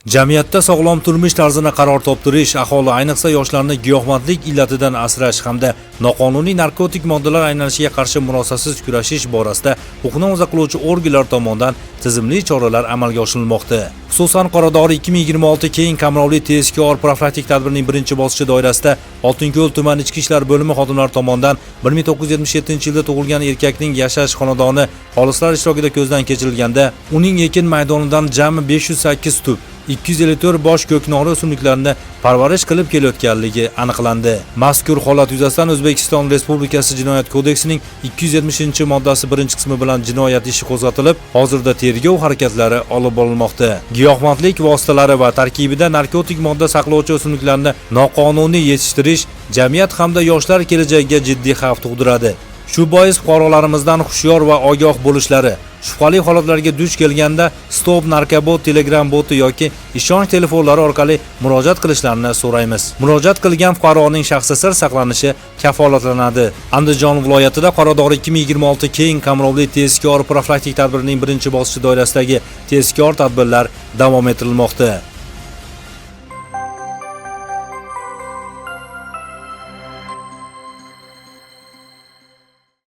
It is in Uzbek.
Jamiyatda sog'lom turmush tarzini qaror toptirish, aholi ayniqsa yoshlarni giyohvandlik illatidan asrash hamda noqonuniy narkotik moddalar aylanishiga qarshi murosasiz kurashish borasida huquqni himoya qiluvchi organlar tomonidan tizimli choralar amalga oshirilmoqda. Xususan, Qoradori 2026 keng qamrovli tezkor profilaktik tadbirining birinchi bosqichi doirasida Oltinko'l tuman ichki ishlar bo'limi xodimlari tomonidan 1977-yilda tug'ilgan erkakning yashash xonadoni xolislar ishtirokida ko'zdan kechirilganda, uning ekin maydonidan jami 508 tup 254 bosh ko'knori o'simliklarni parvarish qilib kelayotganligi aniqlandi. Mazkur holat yuzasidan O'zbekiston Respublikasi Jinoyat kodeksining 270-moddasi 1-qismi bilan jinoyat ishi qo'zg'atilib, hozirda tergov harakatlari olib borilmoqda. Giyohvandlik vositalari va tarkibida narkotik modda saqlovchi o'simliklarni noqonuniy yetishtirish jamiyat hamda yoshlar kelajagiga jiddiy xavf tug'diradi. Shu bois fuqarolarimizdan hushyor va ogoh bo'lishlari, shubhali holatlarga duch kelganda Stop Narkobot Telegram boti yoki ishonch telefonlari orqali murojaat qilishlarini so'raymiz. Murojaat qilgan fuqaroning shaxsi sir saqlanishi kafolatlanadi. Andijon viloyatida Qoradori 2026 keng qamrovli tezkor profilaktik tadbirining birinchi bosqichi doirasidagi tezkor tadbirlar davom ettirilmoqda.